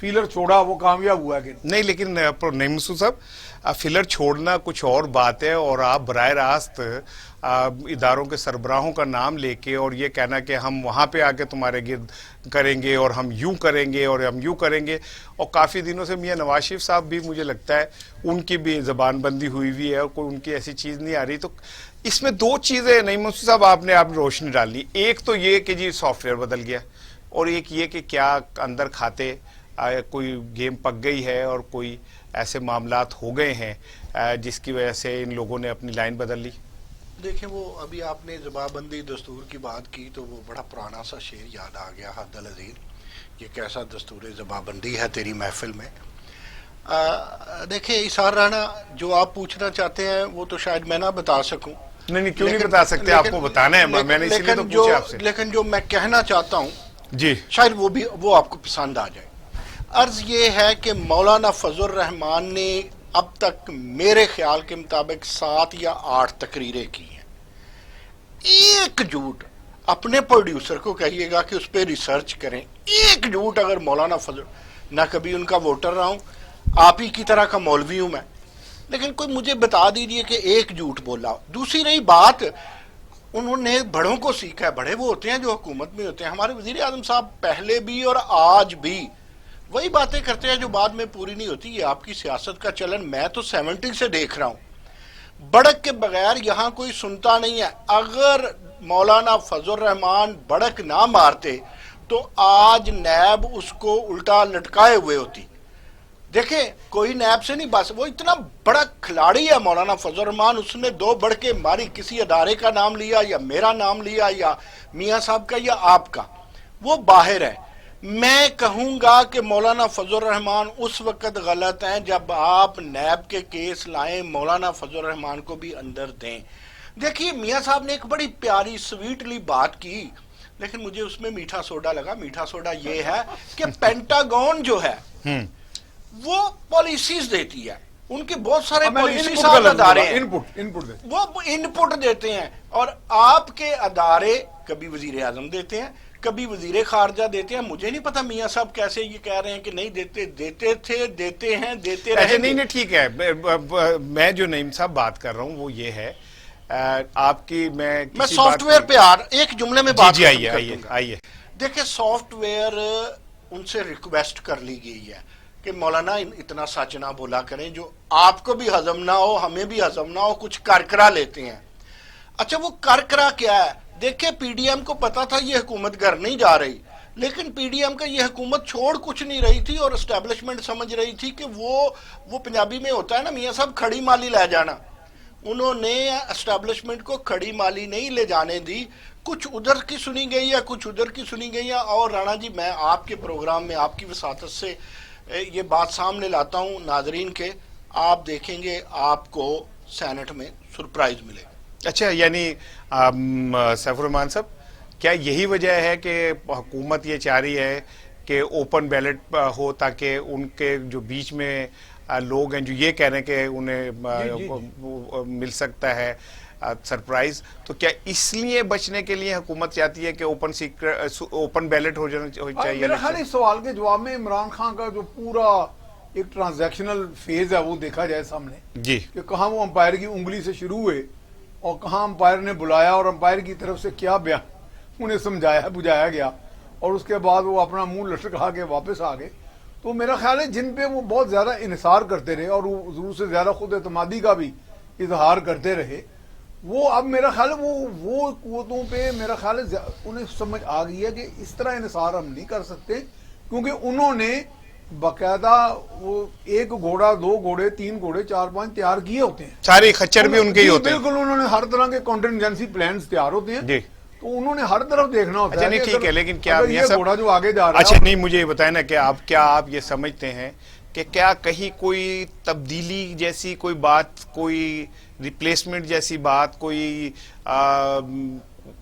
فیلر چھوڑا وہ کامیاب ہوا کہ نہیں، لیکن نعیم مسعود صاحب، فلر چھوڑنا کچھ اور بات ہے، اور آپ براہ راست اداروں کے سربراہوں کا نام لے کے اور یہ کہنا کہ ہم وہاں پہ آ کے تمہارے گرد کریں گے اور ہم یوں کریں گے اور ہم یوں کریں گے، اور کافی دنوں سے میاں نواز شریف صاحب بھی مجھے لگتا ہے ان کی بھی زبان بندی ہوئی ہے اور کوئی ان کی ایسی چیز نہیں آ رہی. تو اس میں دو چیزیں نعیم مسعود صاحب آپ نے روشنی ڈالی. ایک تو یہ کہ جی سافٹ ویئر بدل گیا، اور ایک یہ کہ کیا اندر کھاتے کوئی گیم پک گئی ہے اور کوئی ایسے معاملات ہو گئے ہیں جس کی وجہ سے ان لوگوں نے اپنی لائن بدل لی. دیکھیں، وہ ابھی آپ نے زبان بندی دستور کی بات کی تو وہ بڑا پرانا سا شعر یاد آ گیا، حد العزیز یہ کیسا دستور زبان بندی ہے تیری محفل میں. دیکھیں اثار رانا، جو آپ پوچھنا چاہتے ہیں وہ تو شاید میں نہ بتا سکوں. نہیں کیوں نہیں بتا سکتے، آپ کو بتانا ہے، میں نے اسی لیے تو پوچھا آپ سے. لیکن جو میں کہنا چاہتا ہوں جی شاید وہ آپ کو پسند آ جائے. عرض یہ ہے کہ مولانا فضل الرحمان نے اب تک میرے خیال کے مطابق 7 یا 8 تقریریں کی ہیں. ایک جھوٹ اپنے پروڈیوسر کو کہیے گا کہ اس پہ ریسرچ کریں. ایک جھوٹ اگر مولانا فضل، نہ کبھی ان کا ووٹر رہا ہوں، آپ ہی کی طرح کا مولوی ہوں میں، لیکن کوئی مجھے بتا دیجئے کہ ایک جھوٹ بولا. دوسری رہی بات، انہوں نے بڑوں کو سیکھا ہے. بڑے وہ ہوتے ہیں جو حکومت میں ہوتے ہیں. ہمارے وزیر اعظم صاحب پہلے بھی اور آج بھی وہی باتیں کرتے ہیں جو بعد میں پوری نہیں ہوتی. یہ آپ کی سیاست کا چلن میں تو 70 سے دیکھ رہا ہوں. بڑک کے بغیر یہاں کوئی سنتا نہیں ہے. اگر مولانا فضل الرحمان بڑک نہ مارتے تو آج نیب اس کو الٹا لٹکائے ہوئے ہوتی. دیکھیں کوئی نیب سے نہیں بس، وہ اتنا بڑا کھلاڑی ہے مولانا فضل الرحمان. اس نے 2 بڑکے ماری، کسی ادارے کا نام لیا یا میرا نام لیا یا میاں صاحب کا یا آپ کا، وہ باہر ہے. میں کہوں گا کہ مولانا فضل الرحمان اس وقت غلط ہیں جب آپ نیب کے کیس لائیں، مولانا فضل الرحمان کو بھی اندر دیں. دیکھیے میاں صاحب نے ایک بڑی پیاری سویٹلی بات کی، لیکن مجھے اس میں میٹھا سوڈا لگا. میٹھا سوڈا یہ ہے کہ پینٹاگون جو ہے وہ پالیسیز دیتی ہے. ان کے بہت سارے پالیسی ساز ادارے ہیں، وہ انپٹ دیتے ہیں، اور آپ کے ادارے کبھی وزیر اعظم دیتے ہیں، کبھی وزیر خارجہ دیتے ہیں. مجھے نہیں پتا میاں صاحب کیسے یہ کہہ رہے ہیں کہ نہیں دیتے. دیتے تھے، دیتے ہیں، دیتے رہیں گے. نہیں ٹھیک ہے. میں جو نعیم صاحب بات کر رہا ہوں وہ یہ ہے، آپ کی میں سافٹ ویئر پہ ایک جملے میں بات آئیے. دیکھیں سافٹ ویئر ان سے ریکویسٹ کر لی گئی ہے کہ مولانا اتنا سچ نہ بولا کریں جو آپ کو بھی ہضم نہ ہو، ہمیں بھی ہضم نہ ہو. کچھ کرکرا لیتے ہیں. اچھا وہ کرکرا کیا ہے؟ دیکھیں پی ڈی ایم کو پتا تھا یہ حکومت گھر نہیں جا رہی، لیکن پی ڈی ایم کا یہ حکومت چھوڑ کچھ نہیں رہی تھی، اور اسٹیبلشمنٹ سمجھ رہی تھی کہ وہ پنجابی میں ہوتا ہے نا میاں صاحب، کھڑی مالی لے جانا. انہوں نے اسٹیبلشمنٹ کو کھڑی مالی نہیں لے جانے دی. کچھ ادھر کی سنی گئی ہے، کچھ ادھر کی سنی گئی ہے. اور رانا جی میں آپ کے پروگرام میں آپ کی وساطت سے یہ بات سامنے لاتا ہوں ناظرین کے، آپ دیکھیں گے آپ کو سینٹ میں سرپرائز ملے. اچھا، یعنی سیف الرحمان صاحب کیا یہی وجہ ہے کہ حکومت یہ چاہ رہی ہے کہ اوپن بیلٹ ہو تاکہ ان کے جو بیچ میں لوگ ہیں جو یہ کہہ رہے ہیں کہ انہیں مل سکتا ہے سرپرائز، تو کیا اس لیے بچنے کے لیے حکومت چاہتی ہے کہ اوپن بیلٹ ہو جانا چاہیے؟ میرا خیال اس سوال کے جواب میں عمران خان کا جو پورا ایک ٹرانزیکشنل فیز ہے وہ دیکھا جائے سامنے جی، کہ کہاں وہ امپائر کی انگلی سے شروع ہوئے اور کہاں امپائر نے بلایا اور امپائر کی طرف سے کیا بیان انہیں سمجھایا بجھایا گیا، اور اس کے بعد وہ اپنا منہ لٹکا کے واپس آ گئے. تو میرا خیال ہے جن پہ وہ بہت زیادہ انحصار کرتے رہے اور وہ ضرور سے زیادہ خود اعتمادی کا بھی اظہار کرتے رہے، وہ اب میرا خیال ہے وہ قوتوں پہ میرا خیال ہے انہیں سمجھ آ گئی ہے کہ اس طرح انحصار ہم نہیں کر سکتے، کیونکہ انہوں نے باقاعدہ وہ 1 گھوڑا 2 گھوڑے 3 گھوڑے 4 5 تیار کیے ہوتے ہیں. سارے خچر بھی ان کے ہی ہوتے ہیں. بالکل انہوں نے ہر طرح کے کانٹینجنسی پلانز تیار ہوتے ہیں. جی، تو انہوں نے ہر طرف دیکھنا ہوتا ہے. اچھا نہیں ٹھیک ہے، لیکن کیا یہ گھوڑا جو آگے جا رہا ہے، اچھا نہیں مجھے یہ بتائیں نا کہ کیا آپ یہ سمجھتے ہیں کہ کیا کہیں کوئی تبدیلی جیسی کوئی بات، کوئی ریپلیسمنٹ جیسی بات، کوئی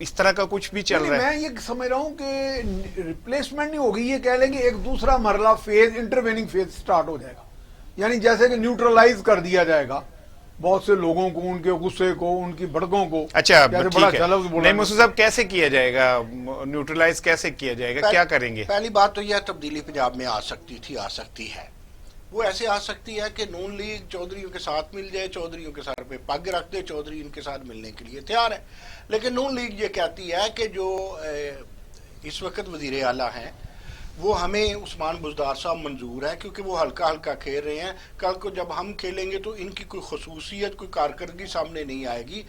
اس طرح کا کچھ بھی چل رہا ہے؟ میں یہ سمجھ رہا ہوں کہ ریپلیسمنٹ نہیں ہوگی، یہ کہہ لیں کہ ایک دوسرا مرحلہ فیز، انٹرویننگ فیز سٹارٹ ہو جائے گا. یعنی جیسے کہ نیوٹرلائز کر دیا جائے گا بہت سے لوگوں کو، ان کے غصے کو، ان کی بھڑکوں کو اچھا کیسے ٹھیک بڑا ہے، اچھا لفظ بولا نہیں مسعود صاحب کیسے کیا جائے گا، نیوٹرلائز کیسے کیا جائے گا، کیا کریں گے؟ پہلی بات تو یہ تبدیلی پنجاب میں آ سکتی تھی، آ سکتی ہے، وہ ایسے آ سکتی ہے کہ نون لیگ چودھریوں کے ساتھ مل جائے، چودھریوں کے سر پہ پگ رکھ دے، چودھری ان کے ساتھ ملنے کے لیے تیار ہے، لیکن نون لیگ یہ کہتی ہے کہ جو اس وقت وزیر اعلیٰ ہیں وہ ہمیں عثمان بزدار صاحب منظور ہے، کیونکہ وہ ہلکا ہلکا کھیل رہے ہیں، کل کو جب ہم کھیلیں گے تو ان کی کوئی خصوصیت، کوئی کارکردگی سامنے نہیں آئے گی،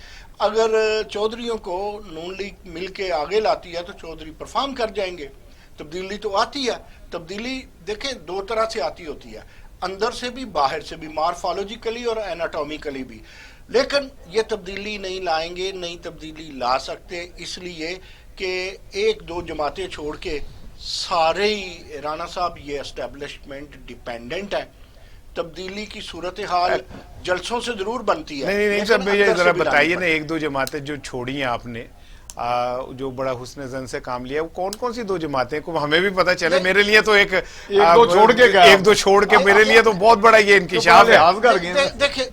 اگر چودھریوں کو نون لیگ مل کے آگے لاتی ہے تو چودھری پرفارم کر جائیں گے۔ تبدیلی تو آتی ہے، تبدیلی دیکھیں دو طرح سے آتی ہوتی ہے، اندر سے بھی باہر سے بھی، مارفالوجیکلی اور ایناٹومیکلی بھی، لیکن یہ تبدیلی نہیں لائیں گے، نئی تبدیلی لا سکتے اس لیے کہ ایک دو جماعتیں چھوڑ کے سارے ہی رانا صاحب یہ اسٹیبلشمنٹ ڈیپینڈنٹ ہے۔ تبدیلی کی صورتحال جلسوں سے ضرور بنتی ہے، نہیں لیکن صاحب مجھے اندر سے ذرا بھی لانی بتائیے نا، پڑتی ہے۔ ایک دو جماعتیں جو چھوڑی ہیں آپ نے، جو بڑا حسن زن سے کام لیا، وہ کون کون سی دو جماعتیں کو ہمیں بھی پتہ چلے؟ میرے لیے تو ایک دو چھوڑ کے گیا، ایک دو چھوڑ کے میرے لیے تو بہت بڑا یہ انکشاف ہے۔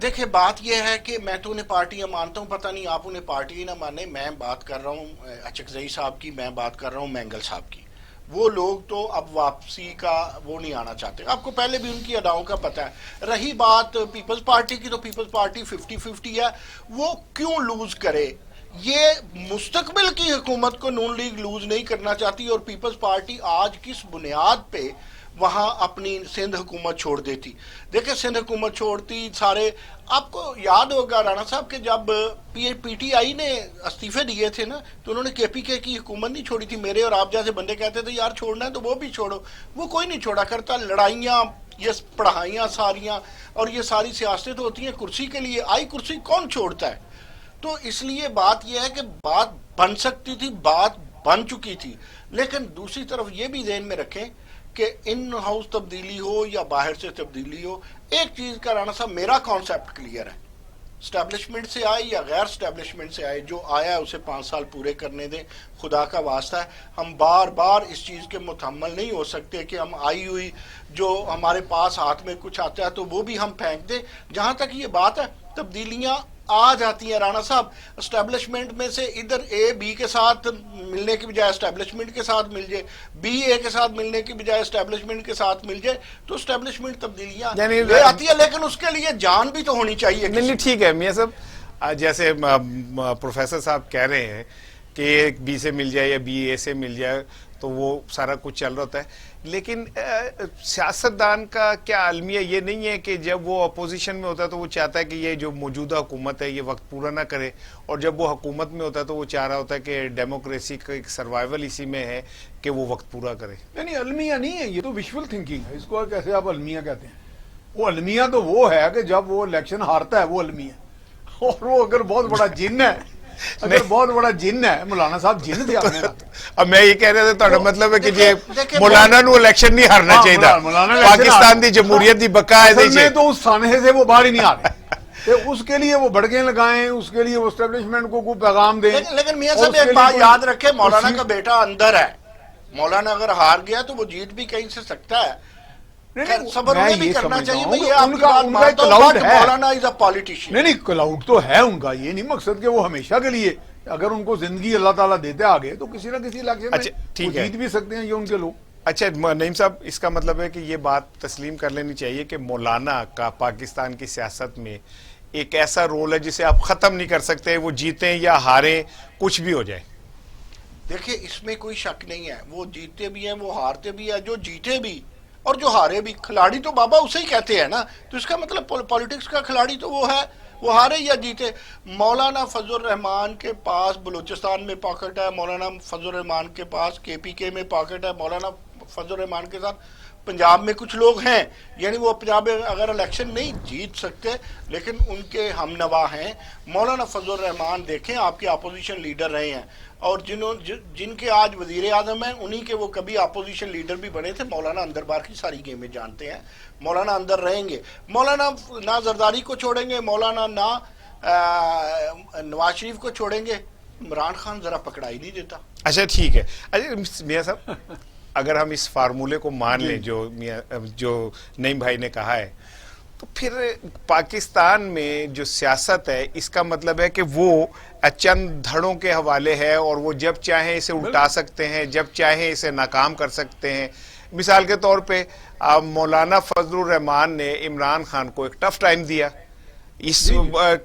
دیکھیں بات یہ ہے کہ میں تو انہیں پارٹیاں مانتا ہوں، پتہ نہیں آپ انہیں پارٹی نہ مانے، میں بات کر رہا ہوں اچکزئی صاحب کی، میں بات کر رہا ہوں مینگل صاحب کی، وہ لوگ تو اب واپسی کا وہ نہیں آنا چاہتے، آپ کو پہلے بھی ان کی اداؤں کا پتہ ہے۔ رہی بات پیپلز پارٹی کی، تو پیپلز پارٹی 50-50 ہے، وہ کیوں لوز کرے؟ یہ مستقبل کی حکومت کو نون لیگ لوز نہیں کرنا چاہتی، اور پیپلز پارٹی آج کس بنیاد پہ وہاں اپنی سندھ حکومت چھوڑ دیتی؟ دیکھیں سندھ حکومت چھوڑتی، سارے آپ کو یاد ہوگا رانا صاحب کہ جب پی ٹی آئی نے استعفے دیے تھے نا، تو انہوں نے کے پی کے کی حکومت نہیں چھوڑی تھی، میرے اور آپ جیسے بندے کہتے تھے یار چھوڑنا ہے تو وہ بھی چھوڑو، وہ کوئی نہیں چھوڑا کرتا، لڑائیاں، یہ پڑھائیاں ساریاں اور یہ ساری سیاستیں تو ہوتی ہیں کرسی کے لیے، آئی کرسی کون چھوڑتا ہے؟ تو اس لیے بات یہ ہے کہ بات بن سکتی تھی، بات بن چکی تھی، لیکن دوسری طرف یہ بھی ذہن میں رکھیں کہ ان ہاؤس تبدیلی ہو یا باہر سے تبدیلی ہو، ایک چیز کا رانا صاحب میرا کانسیپٹ کلیئر ہے، اسٹیبلشمنٹ سے آئے یا غیر اسٹیبلشمنٹ سے آئے، جو آیا ہے اسے 5 سال پورے کرنے دیں، خدا کا واسطہ ہے، ہم بار بار اس چیز کے متحمل نہیں ہو سکتے کہ ہم آئی ہوئی جو ہمارے پاس ہاتھ میں کچھ آتا ہے تو وہ بھی ہم پھینک دیں۔ جہاں تک یہ بات ہے تبدیلیاں آ جاتی ہیں رانا صاحب، اسٹیبلشمنٹ میں سے ادھر اے بی کے ساتھ ملنے کی بجائے اسٹیبلشمنٹ کے ساتھ مل جائے، بی اے کے ساتھ ملنے کی بجائے اسٹیبلشمنٹ کے ساتھ مل جائے، تو اسٹیبلشمنٹ تبدیلیاں لے آتی ہے، لیکن اس کے لیے جان بھی تو ہونی چاہیے۔ نہیں ٹھیک ہے میاں صاحب، جیسے پروفیسر صاحب کہہ رہے ہیں کہ ایک بی سے مل جائے یا بی اے سے مل جائے تو وہ سارا کچھ چل رہا ہوتا ہے، لیکن سیاستدان کا کیا المیہ یہ نہیں ہے کہ جب وہ اپوزیشن میں ہوتا ہے تو وہ چاہتا ہے کہ یہ جو موجودہ حکومت ہے یہ وقت پورا نہ کرے، اور جب وہ حکومت میں ہوتا ہے تو وہ چاہ رہا ہوتا ہے کہ ڈیموکریسی کا ایک سروائیول اسی میں ہے کہ وہ وقت پورا کرے؟ نہیں المیہ نہیں ہے، یہ تو وشول تھنکنگ ہے، اس کو کیسے آپ المیہ کہتے ہیں؟ وہ المیہ تو وہ ہے کہ جب وہ الیکشن ہارتا ہے وہ المیہ، اور وہ اگر بہت بڑا جن ہے، اگر بہت بڑا جن ہے، مولانا صاحب جن تھے آپ نے، اب میں یہ کہہ رہا تھا تو مطلب ہے کہ مولانا نو الیکشن نہیں ہارنا چاہیے تھا، پاکستان دی جمہوریت دی بقا ہے، اصل میں تو اس سانحے سے وہ باہر ہی نہیں آ رہے، اس کے لیے وہ بڑکیں لگائیں، اس کے لیے وہ اسٹیبلشمنٹ کو کوئی پیغام دیں۔ لیکن میاں صاحب ایک بات یاد رکھے، مولانا کا بیٹا اندر ہے، مولانا اگر ہار گیا تو وہ جیت بھی کہیں سے سکتا ہے، صبر انہیں بھی کرنا چاہیے، میں یہ آپ کی بات مانتا ہوں کہ مولانا از اے پالیٹیشین۔ نہیں کلاؤڈ تو ہے ان کا، یہ نہیں مقصد کہ وہ ہمیشہ کے لیے، اگر ان کو زندگی اللہ تعالیٰ دیتے آگے تو کسی نہ کسی الیکشن میں وہ جیت بھی سکتے ہیں، یہ ان کے لوگ۔ اچھا نعیم صاحب، اس کا مطلب ہے کہ یہ بات تسلیم کر لینی چاہیے کہ مولانا کا پاکستان کی سیاست میں ایک ایسا رول ہے جسے آپ ختم نہیں کر سکتے، وہ جیتیں یا ہاریں کچھ بھی ہو جائے۔ دیکھیں اس میں کوئی شک نہیں ہے، وہ جیتے بھی ہیں، وہ ہارتے بھی ہیں، جو جیتے بھی اور جو ہارے بھی، کھلاڑی تو بابا اسے ہی کہتے ہیں نا، تو اس کا مطلب پالیٹکس کا کھلاڑی تو وہ ہے، وہ ہارے یا جیتے۔ مولانا فضل الرحمان کے پاس بلوچستان میں پاکٹ ہے، مولانا فضل الرحمان کے پاس کے پی کے میں پاکٹ ہے، مولانا فضل الرحمان کے ساتھ پنجاب میں کچھ لوگ ہیں، یعنی وہ پنجاب میں اگر الیکشن نہیں جیت سکتے لیکن ان کے ہم نوا ہیں۔ مولانا فضل الرحمان دیکھیں آپ کے اپوزیشن لیڈر رہے ہیں، اور جن کے آج وزیر اعظم ہیں انہی کے وہ کبھی اپوزیشن لیڈر بھی بنے تھے۔ مولانا اندر بار کی ساری گیمیں جانتے ہیں، مولانا اندر رہیں گے، مولانا نہ زرداری کو چھوڑیں گے، مولانا نہ نواز شریف کو چھوڑیں گے۔ عمران خان ذرا پکڑائی نہیں دیتا۔ اچھا ٹھیک ہے، اچھا میاں صاحب اگر ہم اس فارمولے کو مان لیں جو نعیم بھائی نے کہا ہے، تو پھر پاکستان میں جو سیاست ہے اس کا مطلب ہے کہ وہ چند دھڑوں کے حوالے ہے اور وہ جب چاہیں اسے الٹا سکتے ہیں، جب چاہیں اسے ناکام کر سکتے ہیں. مثال کے طور پہ مولانا فضل الرحمان نے عمران خان کو ایک ٹف ٹائم دیا اس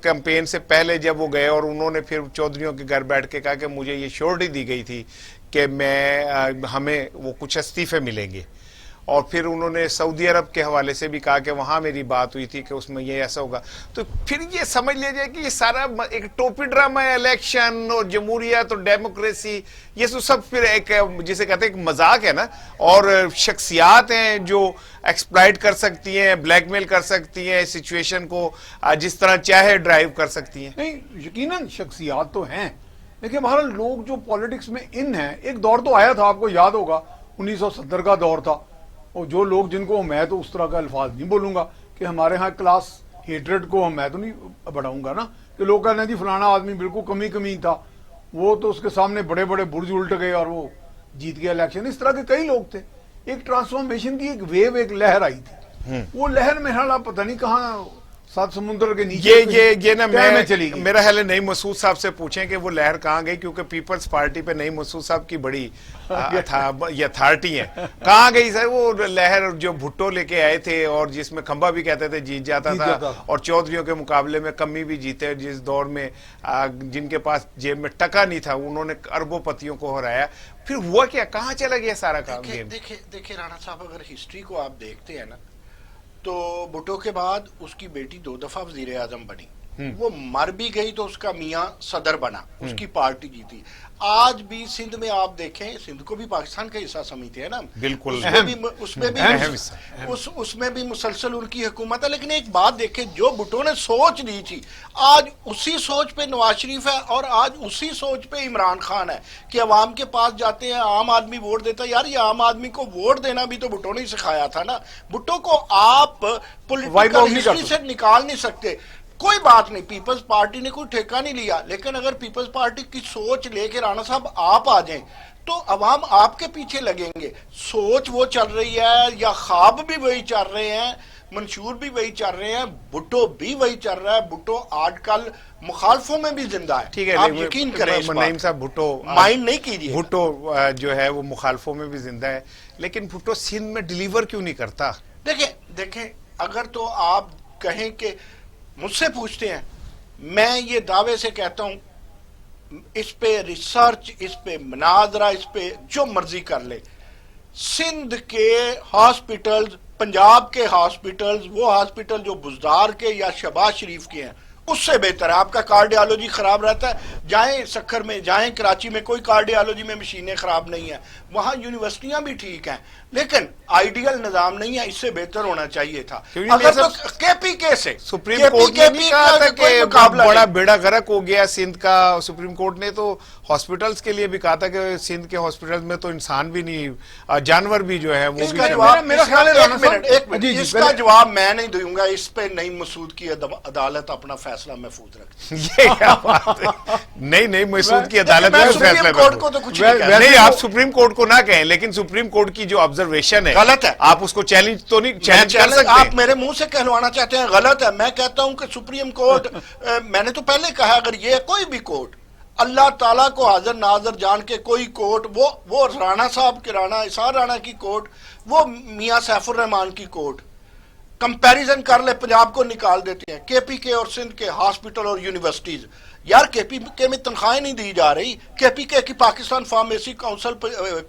کمپین سے پہلے جب وہ گئے، اور انہوں نے پھر چودھریوں کے گھر بیٹھ کے کہا کہ مجھے یہ شیورٹی دی گئی تھی کہ ہمیں وہ کچھ استعفے ملیں گے. اور پھر انہوں نے سعودی عرب کے حوالے سے بھی کہا کہ وہاں میری بات ہوئی تھی کہ اس میں یہ ایسا ہوگا. تو پھر یہ سمجھ لیجئے کہ یہ سارا ایک ٹوپی ڈرامہ ہے، الیکشن اور جمہوریت اور ڈیموکریسی، یہ سب پھر ایک جسے کہتے ہیں ایک مذاق ہے نا. اور شخصیات ہیں جو ایکسپلائٹ کر سکتی ہیں، بلیک میل کر سکتی ہیں سچویشن کو، جس طرح چاہے ڈرائیو کر سکتی ہیں. نہیں یقیناً شخصیات تو ہیں، لیکن بہرحال لوگ جو پالیٹکس میں ان ہیں، ایک دور تو آیا تھا آپ کو یاد ہوگا 1970 کا دور تھا، اور جو لوگ جن کو میں تو اس طرح کا الفاظ نہیں بولوں گا کہ ہمارے ہاں کلاس ہیٹریڈ کو میں تو نہیں بڑھاؤں گا نا، کہ لوگ کہتے ہیں جی فلانا آدمی بالکل کمی تھا، وہ تو اس کے سامنے بڑے بڑے برج الٹ گئے اور وہ جیت گیا الیکشن. اس طرح کے کئی لوگ تھے. ایک ٹرانسفارمیشن کی ایک ویو، ایک لہر آئی تھی. وہ لہر میں پتہ نہیں کہاں سات سمندر کے نیچے یہ نا چلی گئی. میرا خیال ہے نئی مسعود صاحب سے پوچھیں کہ وہ لہر کہاں گئی، کیونکہ پیپلز پارٹی پہ نئی مسعود صاحب کی بڑی یہ اتھارٹی ہے. کہاں گئی سر وہ لہر جو بھٹو لے کے آئے تھے اور جس میں کھمبا بھی کہتے تھے جیت جاتا تھا، اور چودھریوں کے مقابلے میں کمی بھی جیتے، جس دور میں جن کے پاس جیب میں ٹکا نہیں تھا انہوں نے اربوں پتیوں کو ہرایا. پھر ہوا کیا، کہاں چلا گیا سارا کام؟ دیکھیں رانا صاحب، اگر ہسٹری کو آپ دیکھتے ہیں نا تو بھٹو کے بعد اس کی بیٹی 2 دفعہ وزیر اعظم بنی، وہ مر بھی گئی تو اس کا میاں صدر بنا، اس کی پارٹی جیتی. آج بھی سندھ میں آپ دیکھیں، سندھ کو بھی پاکستان کا حصہ سمجھتے ہیں نا، بالکل اس میں بھی مسلسل ان کی حکومت ہے. لیکن ایک بات دیکھیں، جو بھٹو نے سوچ لی تھی آج اسی سوچ پہ نواز شریف ہے، اور آج اسی سوچ پہ عمران خان ہے کہ عوام کے پاس جاتے ہیں، عام آدمی ووٹ دیتا ہے. یار یہ عام آدمی کو ووٹ دینا بھی تو بھٹو نے سکھایا تھا نا. بھٹو کو آپ پولیٹیکل ہسٹری سے نکال نہیں سکتے. کوئی بات نہیں، پیپلز پارٹی نے کوئی ٹھیکہ نہیں لیا، لیکن اگر پیپلز پارٹی کی سوچ لے کے رانا صاحب آپ آ جائیں تو عوام آپ کے پیچھے لگیں گے. سوچ وہ چل رہی ہے یا خواب بھی وہی چل رہے ہیں، منشور بھی وہی چل رہے ہیں، بھٹو بھی وہی چل رہا ہے. بھٹو آج کل مخالفوں میں بھی زندہ ہے. ٹھیک ہے، آپ یقین کریں اس نعیم صاحب، بھٹو مائنڈ نہیں کیجیے، بھٹو جو ہے وہ مخالفوں میں بھی زندہ ہے، لیکن بھٹو سندھ میں ڈیلیور کیوں نہیں کرتا؟ دیکھیں اگر تو آپ کہیں کہ مجھ سے پوچھتے ہیں، میں یہ دعوے سے کہتا ہوں اس پہ ریسرچ، اس پہ مناظرہ، اس پہ جو مرضی کر لے. سندھ کے ہاسپٹلز، پنجاب کے ہاسپٹلز، وہ ہاسپٹل جو بزدار کے یا شہباز شریف کے ہیں اس سے بہتر ہے. آپ کا کارڈیالوجی خراب رہتا ہے، جائیں سکھر میں، جائیں کراچی میں، کوئی کارڈیالوجی میں مشینیں خراب نہیں ہیں. وہاں یونیورسٹیاں بھی ٹھیک ہیں، لیکن آئیڈیل نظام نہیں ہے، اس سے بہتر ہونا چاہیے تھا. اگر تو کے پی کے سے سپریم کورٹ نے نہیں کہا تھا کہ بڑا بیڑا غرق ہو گیا سندھ کا. سپریم کورٹ نے تو ہاسپٹلز کے لیے بھی کہا تھا کہ سندھ کے ہاسپٹلز میں تو انسان بھی نہیں، جانور بھی جو ہے وہ بھی. اس کا جواب میں نہیں دوں گا، اس پہ نعیم مسعود کی عدالت اپنا فیصلہ محفوظ رکھتی ہے. یہ کیا بات ہے؟ نہیں مسعود کی عدالت میں فیصلہ نہیں، آپ سپریم کورٹ کو نہ کہیں، لیکن سپریم کورٹ کی جو آبزرویشن ہے غلط ہے. آپ اس کو چیلنج تو نہیں چیلنج کر سکتے. آپ میرے منہ سے کہلوانا چاہتے ہیں غلط ہے. میں کہتا ہوں کہ سپریم کورٹ، میں نے تو پہلے کہا اگر یہ کوئی بھی کورٹ اللہ تعالیٰ کو حاضر ناظر جان کے کوئی کورٹ، وہ رانا صاحب کے، رانا اسحاق رانا کی کورٹ، وہ میاں سیف الرحمان کی کورٹ، کمپیریزن کر لے، پنجاب کو نکال دیتے ہیں. کے پی کے اور سندھ کے ہاسپٹل اور یونیورسٹیز، یار کے پی کے میں تنخواہیں نہیں دی جا رہی. کے پی کے کی پاکستان فارمیسی کونسل،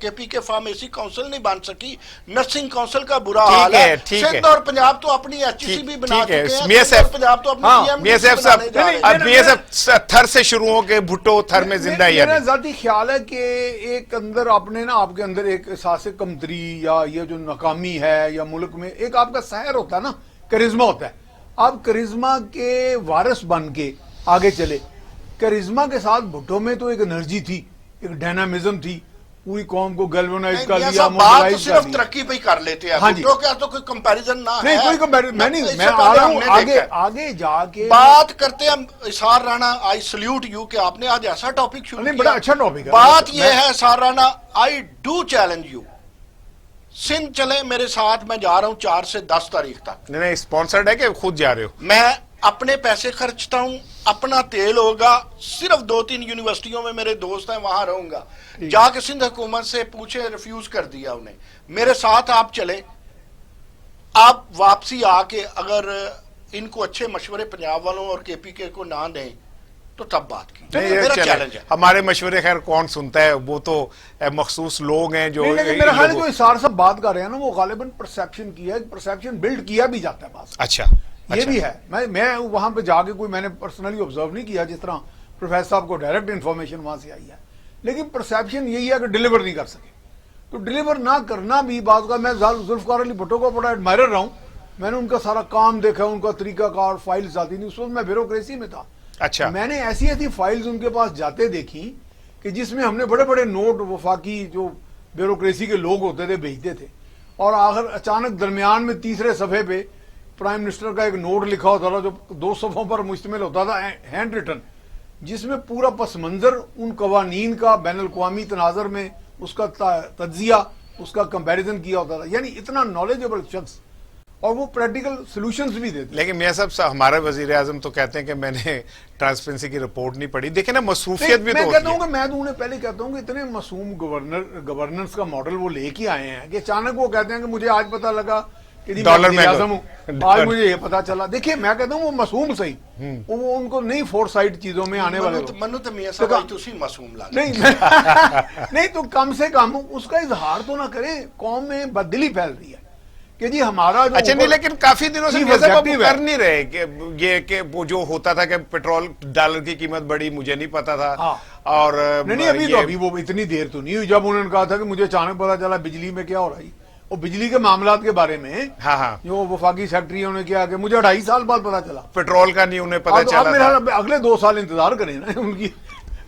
کے پی کے فارمیسی کونسل نہیں بن سکی. نرسنگ کونسل کا برا حال ہے. سندھ اور پنجاب تو اپنی ایچ سی بھی بنا چکے ہیں. میاں صاحب، پنجاب تو اپنی میاں صاحب اب میاں صاحب تھر سے شروع ہو کے بھٹو تھر میں زندہ ہے. میرا ذاتی خیال ہے کہ ایک اندر آپ نے نا، آپ کے اندر ایک احساس کمتری یا یہ جو ناکامی ہے یا ملک میں ایک آپ کا سحر ہوتا ہے نا، کرزما ہوتا ہے. آپ کرزما کے وارث بن کے آگے چلے. کرزما کے ساتھ بھٹو میں تو ایک انرجی تھی، ایک ڈائنامزم تھی، پوری قوم کو گیلونائز کر لیا، بات صرف ترقی پہ ہی کر لیتے ہیں. بھٹو کیا تو کوئی کمپیریزن نہ ہے. نہیں کوئی کمپیریزن میں آ رہا ہوں آگے جا کے بات کرتے ہیں. اسحاق رانا، آئی سلیوٹ یو کہ آپ نے آج ایسا ٹاپک شروع کیا. بڑا اچھا ٹاپک ہے. بات یہ ہے Ishaq Rana, I do challenge you Sindh چلے میرے ساتھ, میں جا رہا ہوں 4 سے 10 تاریخ تک. نہیں اسپانسرڈ ہے کہ خود جا رہے ہو؟ میں اپنے پیسے خرچتا ہوں, اپنا تیل ہوگا, صرف 2-3 یونیورسٹیوں میں میرے دوست ہیں وہاں رہوں گا. جا کے سندھ حکومت سے پوچھے, ریفیوز کر دیا انہیں. میرے ساتھ آپ چلے, آپ واپسی آ کے اگر ان کو اچھے مشورے پنجاب والوں اور کے پی کے کو نہ دیں تو تب بات کی. میرا چیلنج ہے. ہمارے مشورے خیر کون سنتا ہے, وہ تو مخصوص لوگ ہیں جو. میرا خیال ہے جو اسار صاحب بات کر رہے ہیں نا, وہ غالباً پرسیپشن کی ہے, پرسیپشن بلڈ کیا بھی جاتا ہے بات. اچھا یہ بھی ہے. میں وہاں پہ جا کے میں نے پرسنلی آبزرو نہیں کیا جس طرح پروفیسر صاحب کو ڈائریکٹ انفارمیشن وہاں سے آئی ہے, لیکن پرسیپشن یہی ہے کہ ڈیلیور نہیں کر سکے. تو ڈیلیور نہ کرنا بھی بات کا, میں ذوالفقار علی بھٹو کا بڑا ایڈمائرر رہا ہوں, میں نے ان کا سارا کام دیکھا, ان کا طریقہ کار, فائلز آتی نہیں. اس وقت میں بیوروکریسی میں تھا. اچھا. میں نے ایسی فائلز ان کے پاس جاتے دیکھی کہ جس میں ہم نے بڑے بڑے نوٹ وفاقی جو بیوروکریسی کے لوگ ہوتے تھے بھیجتے تھے, اور آخر اچانک درمیان میں تیسرے صفحے پہ پرائم منسٹر کا ایک نوٹ لکھا ہوتا تھا جو 2 صفحوں پر مشتمل ہوتا تھا, ہینڈ ریٹن, جس میں پورا پس منظر ان قوانین کا بین الاقوامی تناظر میں اس کا تجزیہ, اس کا کمپیریزن کیا ہوتا تھا. یعنی اتنا نالجبل شخص, اور وہ پریکٹیکل سولوشنز بھی دیتے. لیکن میاں صاحب ہمارے وزیر اعظم تو کہتے ہیں کہ میں نے ٹرانسپیرنسی کی رپورٹ نہیں پڑھی. دیکھیں نا مصروفیت بھی تو ہوتی ہے. میں کہتا ہوں کہ میں تو انہیں پہلے کہتا ہوں کہ اتنے معصوم گورننس کا ماڈل وہ لے کے آئے ہیں کہ اچانک وہ کہتے ہیں کہ مجھے آج پتا لگا کہ ڈالر میں اعظم ہوں, آج مجھے یہ پتا چلا. دیکھیے میں کہتا ہوں وہ معصوم صحیح, وہ ان کو نہیں فور سائٹ چیزوں میں آنے والے. نہیں تو کم سے کم اس کا اظہار تو نہ کریں. قوم میں بددلی پھیل رہی ہے کہ جی ہمارا جو. اچھا نہیں, لیکن کافی دنوں سے کر نہیں رہے کہ یہ کہ وہ جو ہوتا تھا کہ پیٹرول ڈالر کی قیمت بڑی, مجھے نہیں پتا تھا. اور نہیں ابھی وہ اتنی دیر تو نہیں ہوئی جب انہوں نے کہا تھا کہ مجھے اچانک پتا چلا بجلی میں کیا ہو رہا ہے, وہ بجلی کے معاملات کے بارے میں. ہاں جو وفاقی سیکٹریوں نے کیا کہ مجھے 2.5 سال بعد پتا چلا. پیٹرول کا نہیں انہیں پتا چلا. اب اگلے 2 سال انتظار کریں نا ان کی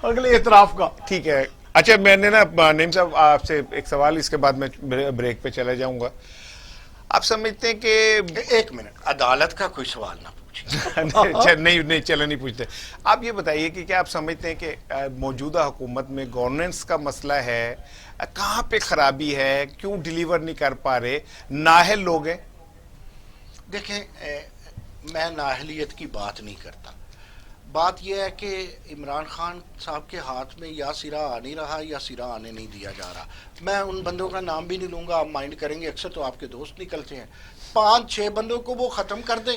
اگلے اعتراف کا. ٹھیک ہے. اچھا میں نے نا نعیم صاحب آپ سے ایک سوال, اس کے بعد میں بریک پہ چلا جاؤں گا. آپ سمجھتے ہیں کہ 1 منٹ, عدالت کا کوئی سوال نہ پوچھیں. نہیں چلو نہیں پوچھتے. آپ یہ بتائیے کہ کیا آپ سمجھتے ہیں کہ موجودہ حکومت میں گورننس کا مسئلہ ہے, کہاں پہ خرابی ہے, کیوں ڈیلیور نہیں کر پا رہے, نااہل لوگ ہیں؟ دیکھیں میں نااہلیت کی بات نہیں کرتا. بات یہ ہے کہ عمران خان صاحب کے ہاتھ میں یا سرا آ نہیں رہا یا سرا آنے نہیں دیا جا رہا. میں ان بندوں کا نام بھی نہیں لوں گا, آپ مائنڈ کریں گے, اکثر تو آپ کے دوست نکلتے ہیں. 5-6 بندوں کو وہ ختم کر دیں,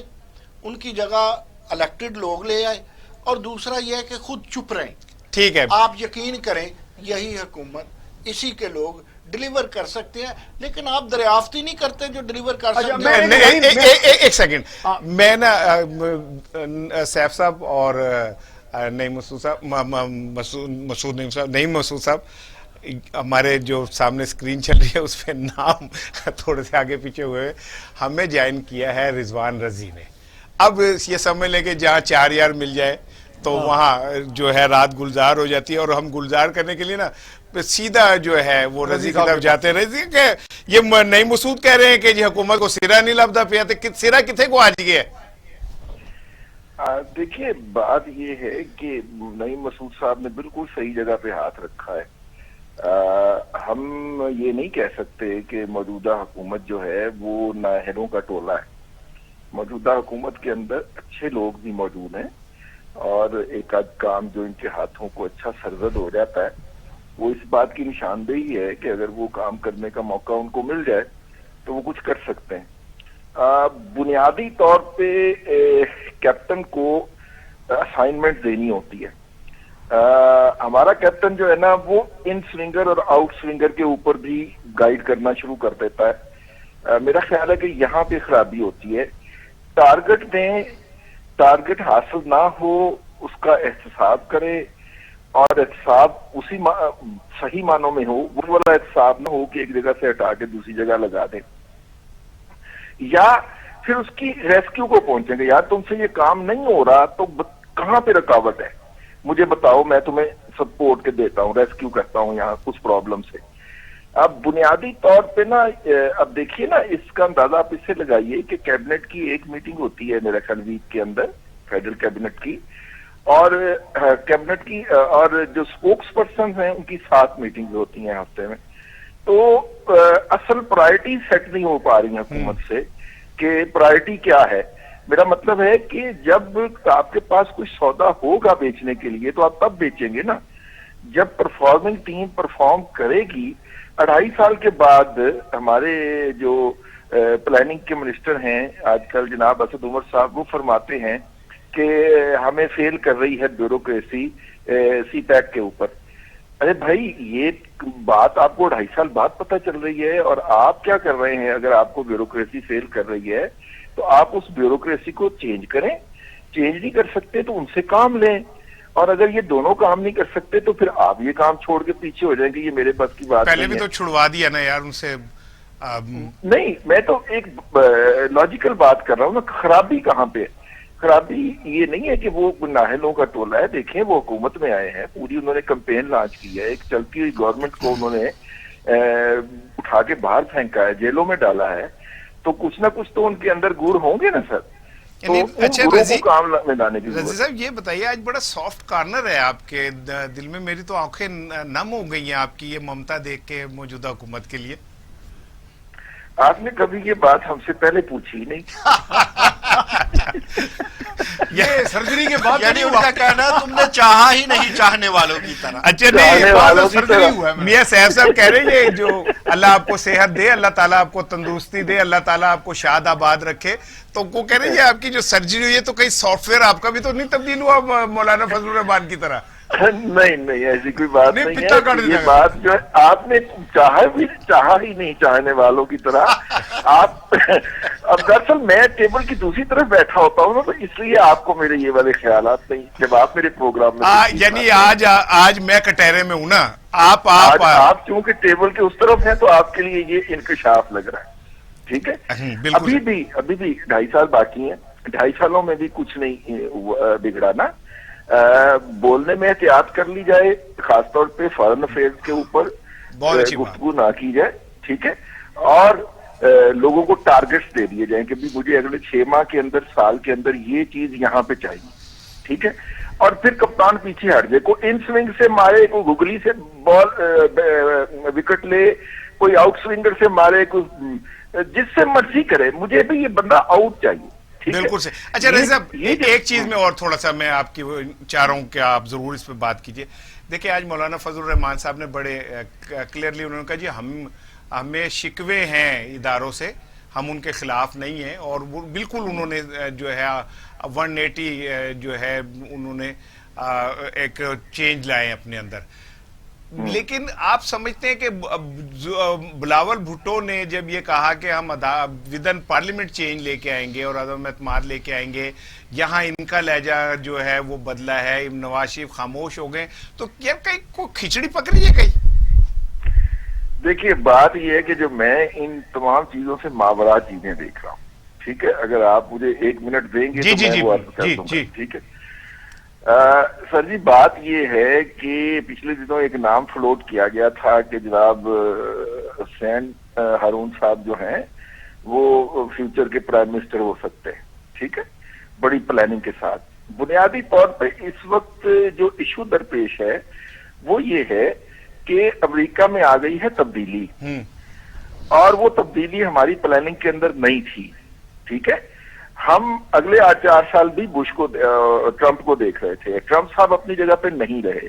ان کی جگہ الیکٹڈ لوگ لے آئے, اور دوسرا یہ ہے کہ خود چپ رہیں. ٹھیک ہے. آپ یقین کریں یہی حکومت, اسی کے لوگ ڈیلیور کر سکتے ہیں, لیکن آپ دریافت ہی نہیں کرتے جو ڈیلیور کر سکتے ہیں. ایک سیکنڈ, میں نا سیف صاحب اور نعیم مسعود صاحب, ہمارے جو سامنے اسکرین چل رہی ہے اس پہ نام تھوڑے سے آگے پیچھے ہوئے, ہمیں جوائن کیا ہے رضوان رضی نے. اب یہ سمجھ لیں کہ جہاں 4 یار مل جائے تو وہاں جو ہے رات گلزار ہو جاتی ہے, اور ہم گلزار کرنے کے لیے نا سیدھا جو ہے وہ رضی کی طرف جاتے ہیں. رضی کہ یہ نعیم مسعود کہہ رہے ہیں کہ جی حکومت کو سرا نہیں لبدا پیا, تو سرا کتنے کو آج گیا ہے؟ دیکھیے بات یہ ہے کہ نعیم مسعود صاحب نے بالکل صحیح جگہ پہ ہاتھ رکھا ہے. ہم یہ نہیں کہہ سکتے کہ موجودہ حکومت جو ہے وہ نااہلوں کا ٹولہ ہے. موجودہ حکومت کے اندر اچھے لوگ بھی موجود ہیں, اور ایک آدھ کام جو ان کے ہاتھوں کو اچھا سرزد ہو جاتا ہے وہ اس بات کی نشاندہی ہے کہ اگر وہ کام کرنے کا موقع ان کو مل جائے تو وہ کچھ کر سکتے ہیں. بنیادی طور پہ کیپٹن کو اسائنمنٹ دینی ہوتی ہے. ہمارا کیپٹن جو ہے نا وہ ان سوئنگر اور آؤٹ سوئنگر کے اوپر بھی گائیڈ کرنا شروع کر دیتا ہے. میرا خیال ہے کہ یہاں پہ خرابی ہوتی ہے. ٹارگٹ دیں, ٹارگٹ حاصل نہ ہو اس کا احتساب کرے, اور احتساب اسی صحیح معنوں میں ہو, وہ والا احتساب نہ ہو کہ ایک جگہ سے ہٹا کے دوسری جگہ لگا دیں, یا پھر اس کی ریسکیو کو پہنچیں گے. یار تم سے یہ کام نہیں ہو رہا تو کہاں پہ رکاوٹ ہے, مجھے بتاؤ, میں تمہیں سپورٹ کے دیتا ہوں, ریسکیو کرتا ہوں یہاں کچھ پرابلم سے. اب بنیادی طور پہ نا اب دیکھیے نا اس کا اندازہ آپ اس سے لگائیے کہ کیبنٹ کی ایک میٹنگ ہوتی ہے میرا خیال ویک کے اندر, فیڈرل کیبنٹ کی, اور کیبنٹ کی اور جو سپوکس پرسنز ہیں ان کی 7 میٹنگز ہوتی ہیں ہفتے میں. تو اصل پرائرٹی سیٹ نہیں ہو پا رہی ہیں حکومت سے کہ پرائرٹی کیا ہے. میرا مطلب ہے کہ جب آپ کے پاس کوئی سودا ہوگا بیچنے کے لیے تو آپ تب بیچیں گے نا. جب پرفارمنگ ٹیم پرفارم کرے گی. 2.5 سال کے بعد ہمارے جو پلاننگ کے منسٹر ہیں آج کل جناب اسد عمر صاحب، وہ فرماتے ہیں کہ ہمیں فیل کر رہی ہے بیوروکریسی سی پیک کے اوپر. ارے بھائی، یہ بات آپ کو 2.5 سال بعد پتہ چل رہی ہے، اور آپ کیا کر رہے ہیں؟ اگر آپ کو بیوروکریسی فیل کر رہی ہے تو آپ اس بیوروکریسی کو چینج کریں. چینج نہیں کر سکتے تو ان سے کام لیں، اور اگر یہ دونوں کام نہیں کر سکتے تو پھر آپ یہ کام چھوڑ کے پیچھے ہو جائیں گے. یہ میرے بس کی بات نہیں ہے. پہلے بھی تو چھڑوا دیا نا یار ان سے. نہیں، میں تو ایک لاجیکل بات کر رہا ہوں نا. خرابی کہاں پہ؟ خرابی یہ نہیں ہے کہ وہ نااہلوں کا ٹولہ ہے. دیکھیں، وہ حکومت میں آئے ہیں، پوری انہوں نے کمپین لانچ کی ہے. ایک چلتی ہوئی گورنمنٹ کو انہوں نے اٹھا کے باہر پھینکا ہے، جیلوں میں ڈالا ہے. تو کچھ نہ کچھ تو ان کے اندر گڑ ہوں گے نا سر. اچھا رضی کام میں لانے کی رضی صاحب، یہ بتائیے، آج بڑا سافٹ کارنر ہے آپ کے دل میں. میری تو آنکھیں نم ہو گئی ہیں آپ کی یہ ممتا دیکھ کے موجودہ حکومت کے لیے. آپ نے کبھی یہ بات ہم سے پہلے پوچھی نہیں. یہ سرجری کے بعد یعنی ان کا کہنا تم نے چاہا ہی نہیں چاہنے والوں کی طرح. اچھا چاہنے والوں کی سرجری طرح. ہوا ہے. میاں صاحب صاحب کہہ رہے ہیں جو اللہ آپ کو صحت دے، اللہ تعالیٰ آپ کو تندرستی دے، اللہ تعالیٰ آپ کو شاد آباد رکھے. تو وہ کہہ رہے ہیں آپ کی جو سرجری ہوئی ہے تو کہیں سافٹ ویئر آپ کا بھی تو نہیں تبدیل ہوا مولانا فضل الرحمان کی طرح؟ نہیں، ایسی کوئی بات نہیں، نہیں پتا ہے. کاٹ یہ دیا بات جو ہے آپ نے چاہا ہی نہیں چاہنے والوں کی طرح. آپ اب دراصل میں ٹیبل کی دوسری طرف بیٹھا ہوتا ہوں نا، تو اس لیے آپ کو میرے یہ والے خیالات نہیں. جب آپ میرے پروگرام میں یعنی آج میں کٹہرے میں ہوں نا، آپ چونکہ ٹیبل کے اس طرف ہیں تو آپ کے لیے یہ انکشاف لگ رہا ہے. ٹھیک ہے. ابھی بھی 2.5 سال باقی ہیں. 2.5 سالوں میں بھی کچھ نہیں بگڑا نا. بولنے میں احتیاط کر لی جائے، خاص طور پہ فارن افیئرز کے اوپر گفتگو نہ کی جائے. ٹھیک ہے. اور لوگوں کو ٹارگٹس دے دیے جائیں کہ بھی مجھے اگلے 6 ماہ کے اندر، سال کے اندر یہ چیز یہاں پہ چاہیے. ٹھیک ہے. اور پھر کپتان پیچھے ہٹ جائے. کوئی ان سوئنگ سے مارے، کوئی گگلی سے بال وکٹ لے، کوئی آؤٹ سوئنگر سے مارے، کوئی جس سے مرضی کرے. مجھے بھی یہ بندہ آؤٹ چاہیے. بالکل سے. اچھا رضی صاحب، ایک چیز میں اور تھوڑا سا میں آپ کی چاہ رہا ہوں کہ آپ ضرور اس پہ بات کیجئے. دیکھیں، آج مولانا فضل الرحمان صاحب نے بڑے کلیئرلی انہوں نے کہا جی ہمیں شکوے ہیں اداروں سے، ہم ان کے خلاف نہیں ہیں. اور بالکل انہوں نے جو ہے 180 جو ہے انہوں نے ایک چینج لائے اپنے اندر. لیکن آپ سمجھتے ہیں کہ بلاول بھٹو نے جب یہ کہا کہ ہم ودن پارلیمنٹ چینج لے کے آئیں گے اور عدم اعتماد لے کے آئیں گے، یہاں ان کا لہجہ جو ہے وہ بدلا ہے، نواز شریف خاموش ہو گئے، تو کیا کہیں کوئی کھچڑی پک رہی ہے کہیں؟ دیکھیے، بات یہ ہے کہ جو میں ان تمام چیزوں سے ماورا چیزیں دیکھ رہا ہوں. ٹھیک ہے. اگر آپ مجھے 1 منٹ دیں گے تو میں وہ عرض کر دوں گا. ٹھیک ہے. سر جی، بات یہ ہے کہ پچھلے دنوں ایک نام فلوٹ کیا گیا تھا کہ جناب حسین ہارون صاحب جو ہیں وہ فیوچر کے پرائم منسٹر ہو سکتے ہیں. ٹھیک ہے. بڑی پلاننگ کے ساتھ. بنیادی طور پہ اس وقت جو ایشو درپیش ہے وہ یہ ہے کہ امریکہ میں آ گئی ہے تبدیلی، اور وہ تبدیلی ہماری پلاننگ کے اندر نہیں تھی. ٹھیک ہے. ہم اگلے 4 سال بھی بش کو، ٹرمپ کو دیکھ رہے تھے. ٹرمپ صاحب اپنی جگہ پہ نہیں رہے.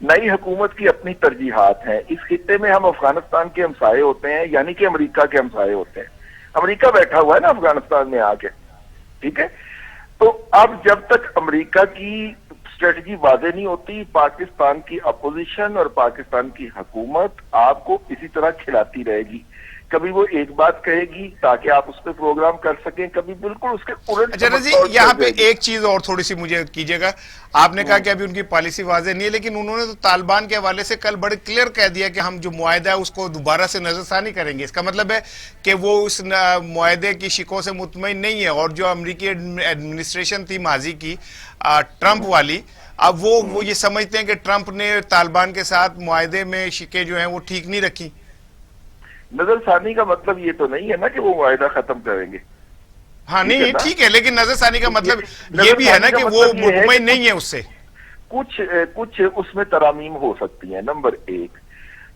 نئی حکومت کی اپنی ترجیحات ہیں. اس خطے میں ہم افغانستان کے ہمسائے ہوتے ہیں، یعنی کہ امریکہ کے ہمسائے ہوتے ہیں. امریکہ بیٹھا ہوا ہے نا افغانستان میں آ کے. ٹھیک ہے. تو اب جب تک امریکہ کی اسٹریٹجی واضح نہیں ہوتی، پاکستان کی اپوزیشن اور پاکستان کی حکومت آپ کو اسی طرح کھلاتی رہے گی. کبھی وہ ایک بات کہے گی تاکہ آپ اس پہ پروگرام کر سکیں، کبھی بالکل اس کے الٹ. اچھا رضی، یہاں پہ ایک چیز اور تھوڑی سی مجھے کیجئے گا. آپ نے کہا کہ ابھی ان کی پالیسی واضح نہیں ہے، لیکن انہوں نے تو طالبان کے حوالے سے کل بڑے کلیئر کہہ دیا کہ ہم جو معاہدہ ہے اس کو دوبارہ سے نظر ثانی کریں گے. اس کا مطلب ہے کہ وہ اس معاہدے کی شکوں سے مطمئن نہیں ہے. اور جو امریکی ایڈمنسٹریشن تھی ماضی کی ٹرمپ والی، اب وہ یہ سمجھتے ہیں کہ ٹرمپ نے طالبان کے ساتھ معاہدے میں شکیں جو ہیں وہ ٹھیک نہیں رکھی. نظر ثانی کا مطلب یہ تو نہیں ہے نا کہ وہ معاہدہ ختم کریں گے. ہاں نہیں، ٹھیک ہے، لیکن نظر ثانی کا مطلب یہ بھی ہے نا کہ وہ مطمئن نہیں ہے اس سے. کچھ اس میں ترامیم ہو سکتی ہیں. نمبر 1.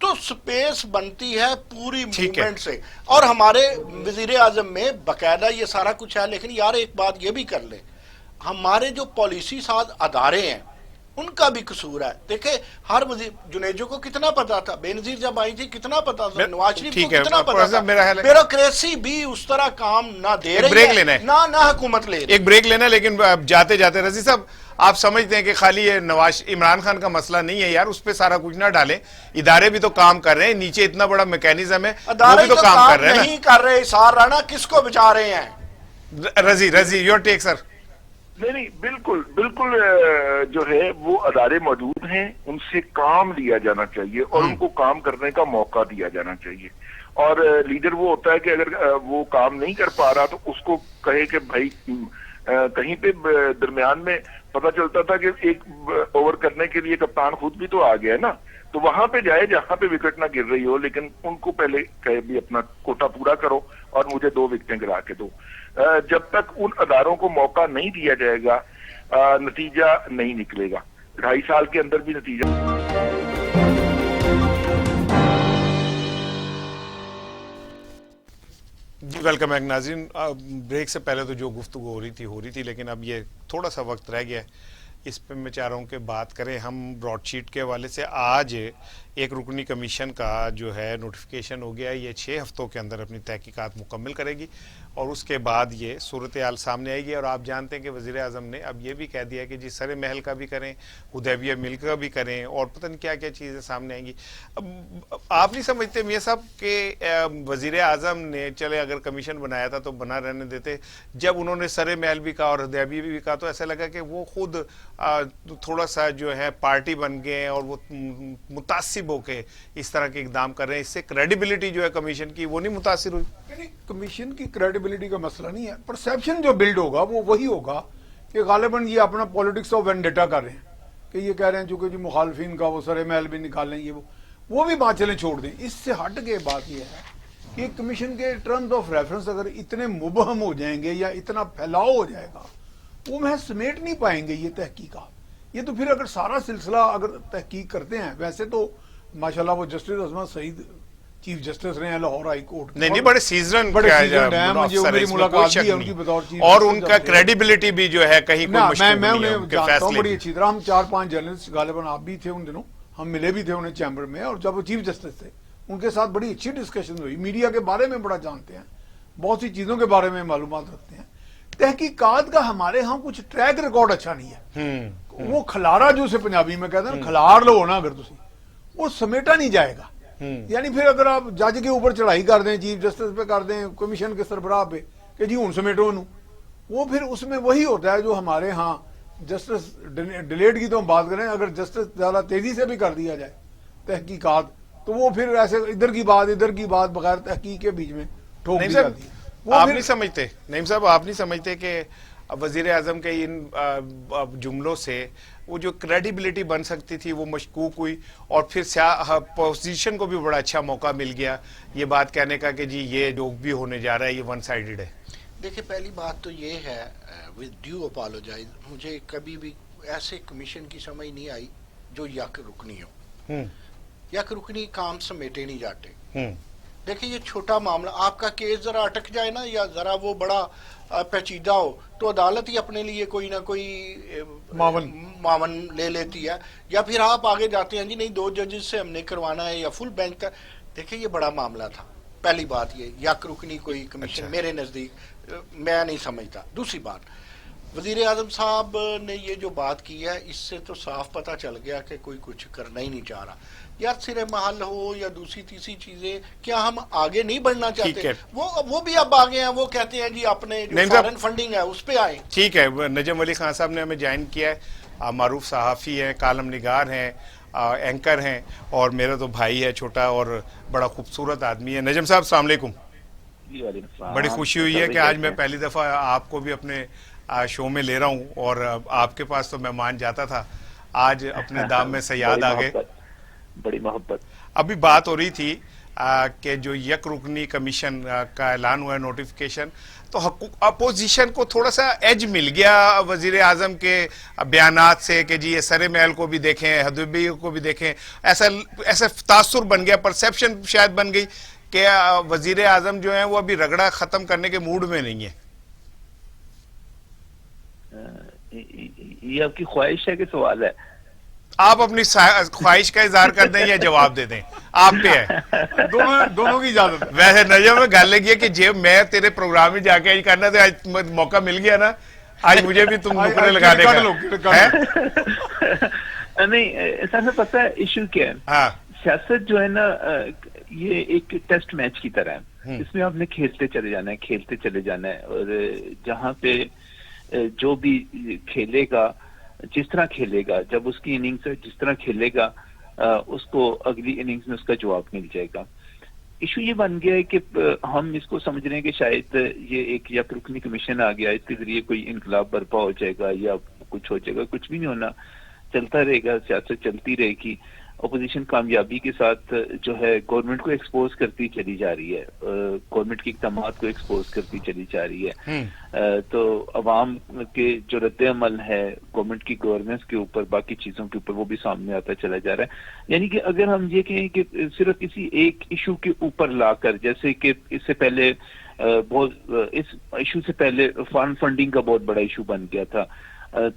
تو سپیس بنتی ہے پوری موومنٹ سے. اور ہمارے وزیر اعظم میں باقاعدہ یہ سارا کچھ ہے. لیکن یار ایک بات یہ بھی کر لیں, ہمارے جو پالیسی ساز ادارے ہیں ان کا بھی قصور ہے. دیکھیں ہر وزیر, جنیجو کو کتنا پتا تھا, بے نظیر جب آئی تھی کتنا پتا تھا, نواز شریف کو کتنا پتا تھا. بیوروکریسی بھی اس طرح کام نہ دے رہی ہے, نہ حکومت لے رہی. ایک بریک لینا, لیکن جاتے جاتے رضی صاحب آپ سمجھتے ہیں کہ خالی یہ عمران خان کا مسئلہ نہیں ہے یار, اس پہ سارا کچھ نہ ڈالیں, ادارے بھی تو کام کر رہے ہیں, نیچے اتنا بڑا میکینزم ہے وہ بھی تو کام کر رہے ہیں. نہیں کر رہے سار رانا, کس کو بچا رہے ہیں؟ رضی یور ٹیک سر. نہیں بالکل بالکل جو ہے وہ ادارے موجود ہیں, ان سے کام لیا جانا چاہیے اور ان کو کام کرنے کا موقع دیا جانا چاہیے. اور لیڈر وہ ہوتا ہے کہ اگر وہ کام نہیں کر پا رہا تو اس کو کہے کہ بھائی کہیں پہ درمیان میں پتہ چلتا تھا کہ ایک اوور کرنے کے لیے کپتان خود بھی تو آ گیا ہے نا, تو وہاں پہ جائے جہاں پہ وکٹ نہ گر رہی ہو, لیکن ان کو پہلے کہے بھی اپنا کوٹا پورا کرو اور مجھے 2 وکٹیں گرا کے دو. جب تک ان اداروں کو موقع نہیں دیا جائے گا نتیجہ نہیں نکلے گا. 2.5 سال کے اندر بھی نتیجہ. جی ویلکم بیک ناظرین. بریک سے پہلے تو جو گفتگو ہو رہی تھی لیکن اب یہ تھوڑا سا وقت رہ گیا ہے, اس پہ میں چاہ رہا ہوں کہ بات کریں ہم براڈ شیٹ کے حوالے سے. آج ایک رکنی کمیشن کا جو ہے نوٹیفیکیشن ہو گیا ہے, یہ 6 ہفتوں کے اندر اپنی تحقیقات مکمل کرے گی اور اس کے بعد یہ صورتحال سامنے آئے گی. اور آپ جانتے ہیں کہ وزیر اعظم نے اب یہ بھی کہہ دیا کہ جی سر محل کا بھی کریں, حدیبیہ مل کا بھی کریں, اور پتہ نہیں کیا کیا چیزیں سامنے آئیں گی. آپ نہیں سمجھتے میاں صاحب کہ وزیر اعظم نے چلے اگر کمیشن بنایا تھا تو بنا رہنے دیتے, جب انہوں نے سر محل بھی کہا اور حدیبیہ بھی کہا تو ایسا لگا کہ وہ خود تھوڑا سا جو ہے پارٹی بن گئے اور وہ متعصب ہو کے اس طرح کے اقدام کر رہے ہیں. اس سے کریڈیبلٹی جو ہے کمیشن کی وہ نہیں متاثر ہوئی؟ کمیشن کی کریڈیبلٹی کا مسئلہ نہیں ہے, پرسیپشن جو بلڈ ہوگا وہ وہی ہوگا کہ غالباً یہ اپنا پولیٹکس آف وینڈیٹا کر رہے ہیں کہ یہ کہہ رہے ہیں چونکہ جو مخالفین کا وہ سر محل بھی نکال لیں, وہ بھی بات چلیں چھوڑ دیں. اس سے ہٹ کے بات یہ ہے کہ کمیشن کے ٹرمز آف ریفرنس اگر اتنے مبہم ہو جائیں گے یا اتنا پھیلاؤ ہو جائے گا, وہ محض سمیٹ نہیں پائیں گے یہ تحقیقات. یہ تو پھر اگر سارا سلسلہ اگر تحقیق کرتے ہیں, ویسے تو ماشاءاللہ وہ جسٹس عصمت سعید چیف جسٹس رہے ہیں لاہور ہائی کورٹ, نہیں بڑے سیزن میری ملاقات بھی ہے ان کی بطور چیف, اور ان کا کریڈیبلٹی بھی جو ہے کہیں کوئی مشکل میں انہیں جانتا ہوں بڑی اچھی طرح. ہم 4-5 جرنلسٹ غالباً آپ بھی تھے ان دنوں, ہم ملے بھی تھے انہیں چیمبر میں, اور جب وہ چیف جسٹس تھے ان کے ساتھ بڑی اچھی ڈسکشن ہوئی. میڈیا کے بارے میں بڑا جانتے ہیں, بہت سی چیزوں کے بارے میں معلومات رکھتے ہیں. تحقیقات کا ہمارے ہاں کچھ ٹریک ریکارڈ اچھا نہیں ہے. وہ کھلارا جو اسے پنجابی میں کہتے ہیں کھلار لو نا, اگر تسی وہ سمیٹا نہیں جائے گا. یعنی پھر اگر آپ جج کے اوپر چڑھائی کر دیں, چیف جسٹس پہ کر دیں, کمیشن کے سربراہ پہ کہ جی ہوں سمیٹو انہوں, وہ پھر اس میں وہی ہوتا ہے جو ہمارے ہاں جسٹس ڈیلیٹ کی تو ہم بات کریں, اگر جسٹس زیادہ تیزی سے بھی کر دیا جائے تحقیقات تو وہ پھر ایسے ادھر کی بات بغیر تحقیق کے بیچ میں ٹھوک دی جاتی ہے. آپ نہیں سمجھتے نعیم صاحب, آپ نہیں سمجھتے کہ وزیر اعظم کے ان جملوں سے وہ جو کریڈیبلٹی بن سکتی تھی وہ مشکوک ہوئی, اور پھر پوزیشن کو بھی بڑا اچھا موقع مل گیا یہ بات کہنے کا کہ جی یہ جو بھی ہونے جا رہا ہے یہ ون سائیڈڈ ہے. دیکھیں پہلی بات تو یہ ہے, ود ڈیو اپالوجائز, مجھے کبھی بھی ایسے کمیشن کی سمجھ نہیں آئی جو یک رکنی ہو. یک رکنی کام سمیٹے نہیں جاتے. دیکھیں یہ چھوٹا معاملہ, آپ کا کیس ذرا اٹک جائے نا یا ذرا وہ بڑا پیچیدہ ہو تو عدالت ہی اپنے لیے کوئی نہ کوئی معاون لے لیتی ہے, یا پھر آپ آگے جاتے ہیں جی نہیں 2 ججز سے ہم نے کروانا ہے یا فل بینچ کا. دیکھیں یہ بڑا معاملہ تھا. پہلی بات یہ یک رکنی کوئی کمیشن میرے نزدیک میں نہیں سمجھتا. دوسری بات, وزیر اعظم صاحب نے یہ جو بات کی ہے اس سے تو صاف پتہ چل گیا کہ کوئی کچھ کرنا ہی نہیں چاہ رہا. یا سر محل ہو یا دوسری تیسری چیزیں, کیا ہم آگے نہیں بڑھنا چاہتے؟ وہ بھی اب آگے ہیں, وہ کہتے ہیں جی اپنے جو فارن فنڈنگ ہے اس پہ آئیں. ٹھیک ہے, نجم ولی خان صاحب نے ہمیں جوائن کیا ہے, معروف صحافی ہیں, کالم نگار ہیں, اینکر ہیں, اور میرا تو بھائی ہے چھوٹا اور بڑا خوبصورت آدمی ہے. نجم صاحب السلام علیکم. بڑی خوشی ہوئی ہے کہ آج میں پہلی دفعہ آپ کو بھی اپنے شو میں لے رہا ہوں, اور آپ کے پاس تو مہمان جاتا تھا, آج اپنے دام میں سیاد آ گئے. بڑی محبت. ابھی بات ہو رہی تھی کہ جو یک رکنی کمیشن کا اعلان ہوا ہے نوٹیفیکیشن، تو اپوزیشن کو تھوڑا سا ایج مل گیا وزیر اعظم کے بیانات سے کہ جی یہ سر محل کو بھی دیکھیں، حدیبی کو بھی دیکھیں، ایسا تاثر بن گیا، پرسیپشن شاید بن گئی کہ وزیر اعظم جو ہیں وہ ابھی رگڑا ختم کرنے کے موڈ میں نہیں ہے. یہ آپ کی خواہش ہے کہ سوال ہے؟ آپ اپنی خواہش کا اظہار کر دیں یا جواب دے دیں، آپ پہ ہے. دونوں کی اجازت. ویسے نجم گل لگی ہے کہ جب میں تیرے پروگرام میں جا کے کرنا تو آج موقع مل گیا نا، آج مجھے بھی تم نکرے لگانے کا. نہیں سر پتہ ہے ایشو کیا ہے؟ ہاں سیاست جو ہے نا یہ ایک ٹیسٹ میچ کی طرح ہے، اس میں آپ نے کھیلتے چلے جانا ہے، کھیلتے چلے جانا ہے، اور جہاں پہ جو بھی کھیلے گا، جس طرح کھیلے گا، جب اس کی اننگز جس طرح کھیلے گا اس کو اگلی اننگز میں اس کا جواب مل جائے گا. ایشو یہ بن گیا ہے کہ ہم اس کو سمجھ رہے ہیں کہ شاید یہ ایک یک رکنی کمیشن آ گیا، اس کے ذریعے کوئی انقلاب برپا ہو جائے گا یا کچھ ہو جائے گا. کچھ بھی نہیں ہونا، چلتا رہے گا، سیاست چلتی رہے گی. اپوزیشن کامیابی کے ساتھ جو ہے گورنمنٹ کو ایکسپوز کرتی چلی جا رہی ہے، گورنمنٹ کے اقدامات کو ایکسپوز کرتی چلی جا رہی ہے. تو عوام کے جو رد عمل ہے گورنمنٹ کی گورننس کے اوپر، باقی چیزوں کے اوپر، وہ بھی سامنے آتا چلا جا رہا ہے. یعنی کہ اگر ہم یہ کہیں کہ صرف کسی ایک ایشو کے اوپر لا کر، جیسے کہ اس سے پہلے اس ایشو سے پہلے فارن فنڈنگ کا بہت بڑا ایشو بن گیا تھا،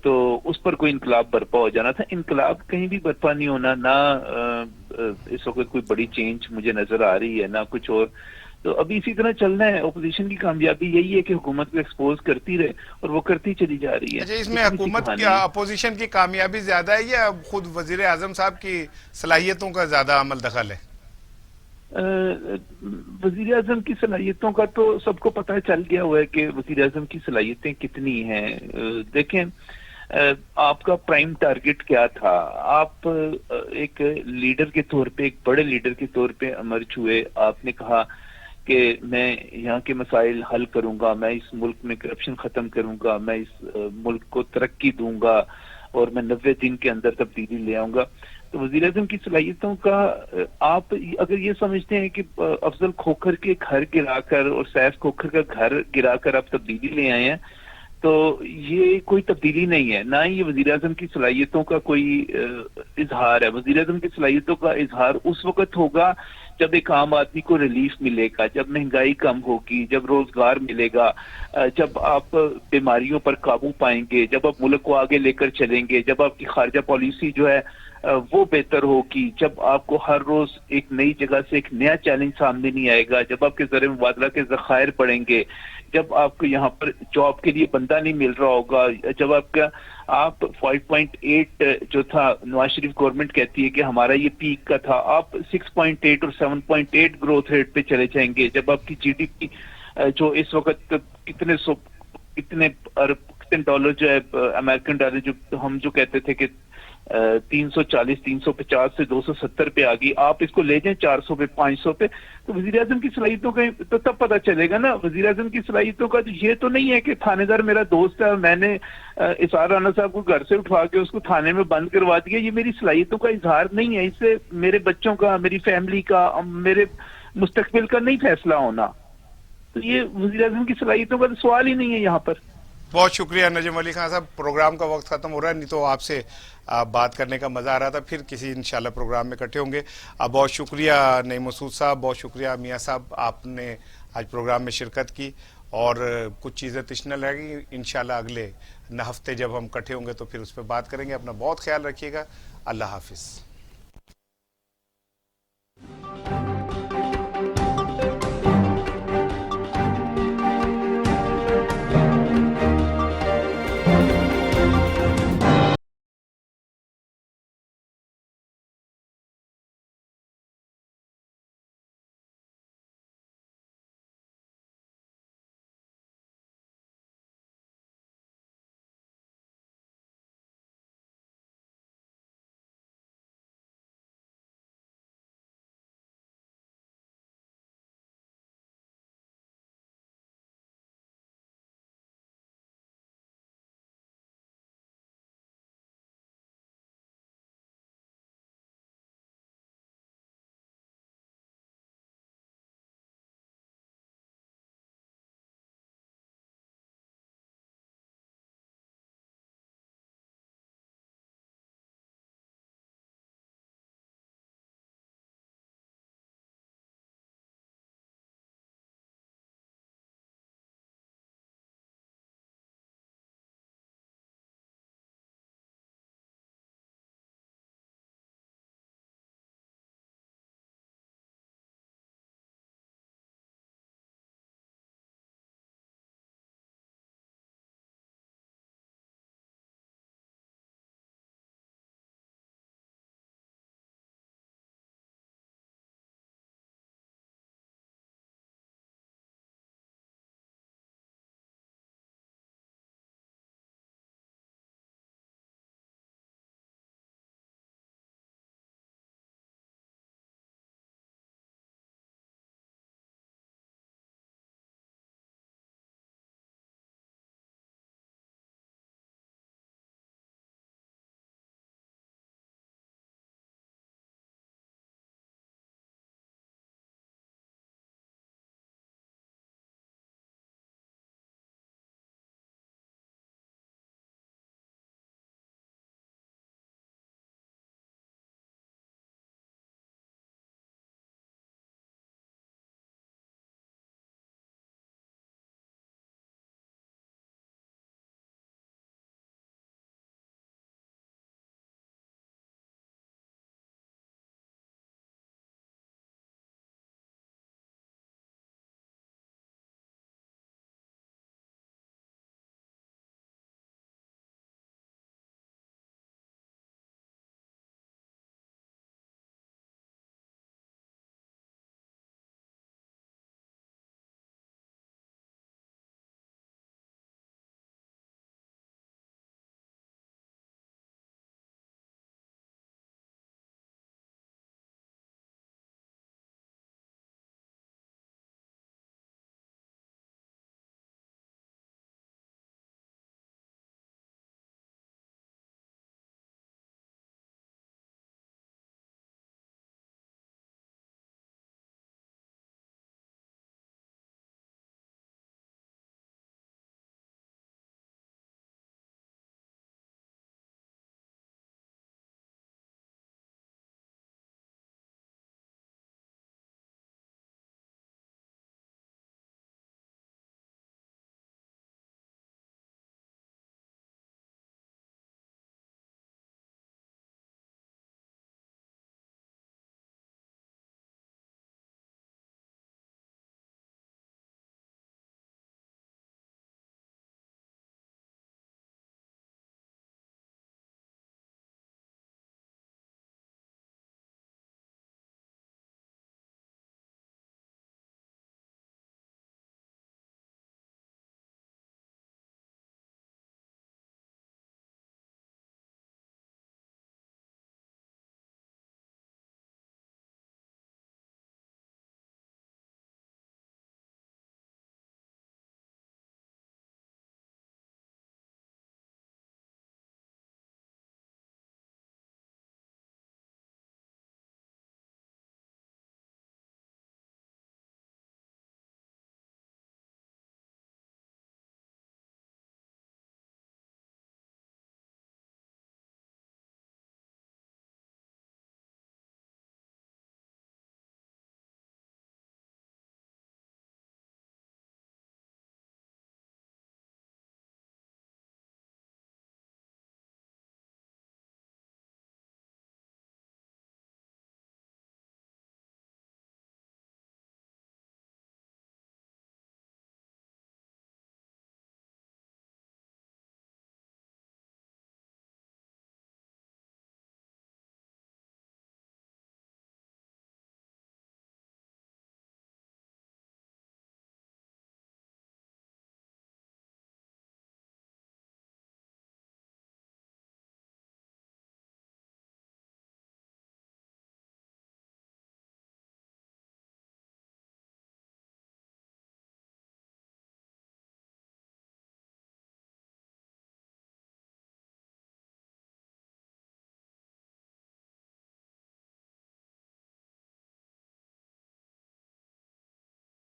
تو اس پر کوئی انقلاب برپا ہو جانا تھا. انقلاب کہیں بھی برپا نہیں ہونا، نہ اس وقت کوئی بڑی چینج مجھے نظر آ رہی ہے، نہ کچھ اور. تو ابھی اسی طرح چلنا ہے. اپوزیشن کی کامیابی یہی ہے کہ حکومت کو ایکسپوز کرتی رہے، اور وہ کرتی چلی جا رہی ہے. اچھا، اس میں حکومت کی اپوزیشن کی کامیابی زیادہ ہے یا خود وزیر اعظم صاحب کی صلاحیتوں کا زیادہ عمل دخل ہے؟ وزیر اعظم کی صلاحیتوں کا تو سب کو پتہ چل گیا ہوا ہے کہ وزیر اعظم کی صلاحیتیں کتنی ہیں. دیکھیں آپ کا پرائم ٹارگٹ کیا تھا. آپ ایک لیڈر کے طور پہ، ایک بڑے لیڈر کے طور پہ امرچ ہوئے. آپ نے کہا کہ میں یہاں کے مسائل حل کروں گا، میں اس ملک میں کرپشن ختم کروں گا، میں اس ملک کو ترقی دوں گا، اور میں 90 دن کے اندر تبدیلی لے آؤں گا. تو وزیر اعظم کی صلاحیتوں کا آپ اگر یہ سمجھتے ہیں کہ افضل کھوکھر کے گھر گرا کر اور سیف کھوکھر کا گھر گرا کر آپ تبدیلی لے آئے ہیں، تو یہ کوئی تبدیلی نہیں ہے، نہ ہی یہ وزیر اعظم کی صلاحیتوں کا کوئی اظہار ہے. وزیر اعظم کی صلاحیتوں کا اظہار اس وقت ہوگا جب ایک عام آدمی کو ریلیف ملے گا، جب مہنگائی کم ہوگی، جب روزگار ملے گا، جب آپ بیماریوں پر قابو پائیں گے، جب آپ ملک کو آگے لے کر چلیں گے، جب آپ کی خارجہ پالیسی جو ہے وہ بہتر ہوگی، جب آپ کو ہر روز ایک نئی جگہ سے ایک نیا چیلنج سامنے نہیں آئے گا، جب آپ کے زر مبادلہ کے ذخائر بڑھیں گے، جب آپ کو یہاں پر جاب کے لیے بندہ نہیں مل رہا ہوگا، جب آپ 5.8 جو تھا نواز شریف گورنمنٹ کہتی ہے کہ ہمارا یہ پیک کا تھا، آپ 6.8 اور 7.8 گروتھ ریٹ پہ چلے جائیں گے. جب آپ کی جی ڈی پی جو اس وقت کتنے ڈالر جو ہے امریکن ڈالر جو ہم جو کہتے تھے کہ 340 350 سے 270 پہ آ گئی، آپ اس کو لے جائیں 400 پہ 500 پہ، تو وزیر اعظم کی صلاحیتوں کا تو تب پتہ چلے گا نا. وزیر اعظم کی صلاحیتوں کا یہ تو نہیں ہے کہ تھانے دار میرا دوست ہے، میں نے اسار رانا صاحب کو گھر سے اٹھا کے اس کو تھانے میں بند کروا دیا. یہ میری صلاحیتوں کا اظہار نہیں ہے، اس سے میرے بچوں کا، میری فیملی کا، میرے مستقبل کا نہیں فیصلہ ہونا. تو یہ وزیر اعظم کی صلاحیتوں کا تو سوال ہی نہیں ہے یہاں پر. بہت شکریہ نجم علی خان صاحب. پروگرام کا وقت ختم ہو رہا ہے، نہیں تو آپ سے بات کرنے کا مزہ آ رہا تھا. پھر کسی انشاءاللہ پروگرام میں اکٹھے ہوں گے. بہت شکریہ نعیم مسعود صاحب، بہت شکریہ میاں صاحب، آپ نے آج پروگرام میں شرکت کی. اور کچھ چیزیں تشنہ رہ گئی، انشاءاللہ اگلے ہفتے جب ہم اکٹھے ہوں گے تو پھر اس پہ بات کریں گے. اپنا بہت خیال رکھیے گا. اللہ حافظ.